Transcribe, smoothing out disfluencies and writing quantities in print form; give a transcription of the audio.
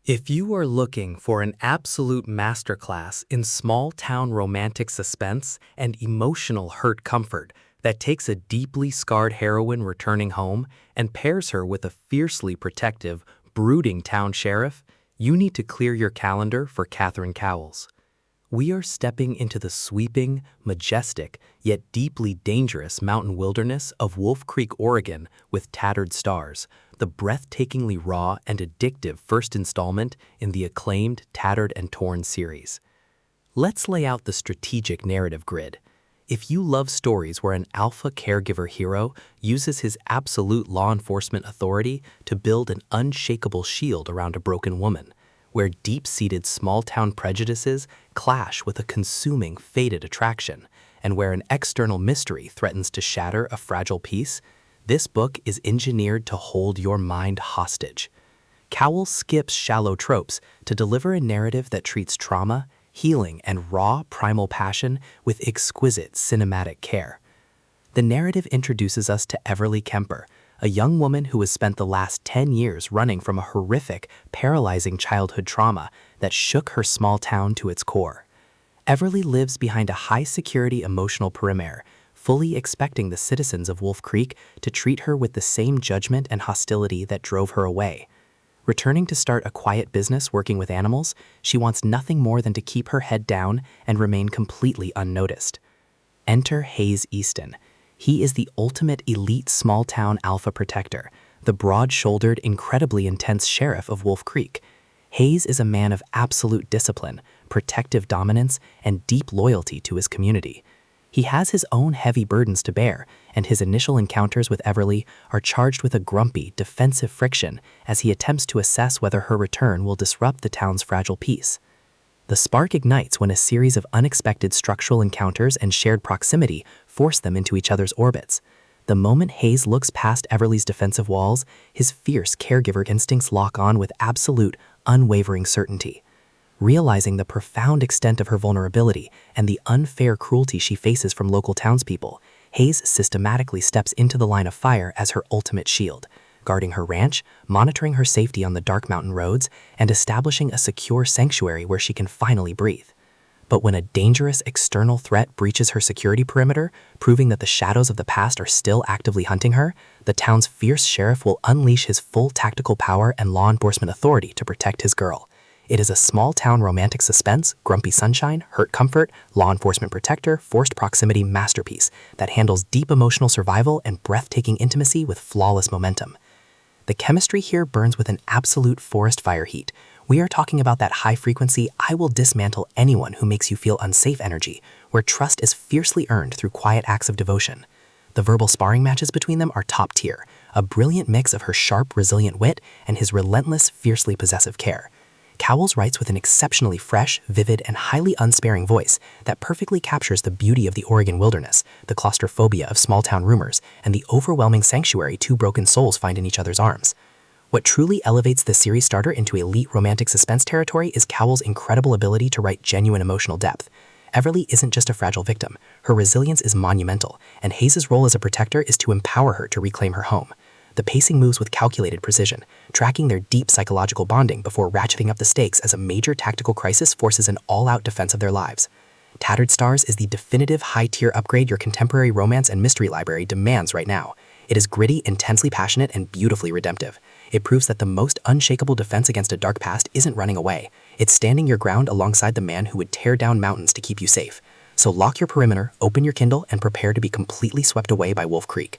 If you are looking for an absolute masterclass in small-town romantic suspense and emotional hurt comfort that takes a deeply scarred heroine returning home and pairs her with a fiercely protective, brooding town sheriff, you need to clear your calendar for Catherine Cowles. We are stepping into the sweeping, majestic, yet deeply dangerous mountain wilderness of Wolf Creek, Oregon with Tattered Stars, the breathtakingly raw and addictive first installment in the acclaimed Tattered and Torn series. Let's lay out the strategic narrative grid. If you love stories where an alpha caregiver hero uses his absolute law enforcement authority to build an unshakable shield around a broken woman, where deep-seated small-town prejudices clash with a consuming, fated attraction, and where an external mystery threatens to shatter a fragile peace, this book is engineered to hold your mind hostage. Cowles skips shallow tropes to deliver a narrative that treats trauma, healing, and raw, primal passion with exquisite cinematic care. The narrative introduces us to Everly Kemper, a young woman who has spent the last 10 years running from a horrific, paralyzing childhood trauma that shook her small town to its core. Everly lives behind a high-security emotional perimeter, fully expecting the citizens of Wolf Creek to treat her with the same judgment and hostility that drove her away. Returning to start a quiet business working with animals, she wants nothing more than to keep her head down and remain completely unnoticed. Enter Hayes Easton. He is the ultimate elite small-town alpha protector, the broad-shouldered, incredibly intense sheriff of Wolf Creek. Hayes is a man of absolute discipline, protective dominance, and deep loyalty to his community. He has his own heavy burdens to bear, and his initial encounters with Everly are charged with a grumpy, defensive friction as he attempts to assess whether her return will disrupt the town's fragile peace. The spark ignites when a series of unexpected structural encounters and shared proximity force them into each other's orbits. The moment Hayes looks past Everly's defensive walls, his fierce caregiver instincts lock on with absolute, unwavering certainty. Realizing the profound extent of her vulnerability and the unfair cruelty she faces from local townspeople, Hayes systematically steps into the line of fire as her ultimate shield, guarding her ranch, monitoring her safety on the dark mountain roads, and establishing a secure sanctuary where she can finally breathe. But when a dangerous external threat breaches her security perimeter, proving that the shadows of the past are still actively hunting her, the town's fierce sheriff will unleash his full tactical power and law enforcement authority to protect his girl. It is a small-town romantic suspense, grumpy sunshine, hurt comfort, law enforcement protector, forced proximity masterpiece that handles deep emotional survival and breathtaking intimacy with flawless momentum. The chemistry here burns with an absolute forest fire heat. We are talking about that high-frequency, I will dismantle anyone who makes you feel unsafe energy, where trust is fiercely earned through quiet acts of devotion. The verbal sparring matches between them are top tier, a brilliant mix of her sharp, resilient wit and his relentless, fiercely possessive care. Cowles writes with an exceptionally fresh, vivid, and highly unsparing voice that perfectly captures the beauty of the Oregon wilderness, the claustrophobia of small-town rumors, and the overwhelming sanctuary two broken souls find in each other's arms. What truly elevates the series starter into elite romantic suspense territory is Cowles' incredible ability to write genuine emotional depth. Everly isn't just a fragile victim. Her resilience is monumental, and Hayes' role as a protector is to empower her to reclaim her home. The pacing moves with calculated precision, tracking their deep psychological bonding before ratcheting up the stakes as a major tactical crisis forces an all-out defense of their lives. Tattered Stars is the definitive high-tier upgrade your contemporary romance and mystery library demands right now. It is gritty, intensely passionate, and beautifully redemptive. It proves that the most unshakable defense against a dark past isn't running away. It's standing your ground alongside the man who would tear down mountains to keep you safe. So lock your perimeter, open your Kindle, and prepare to be completely swept away by Wolf Creek.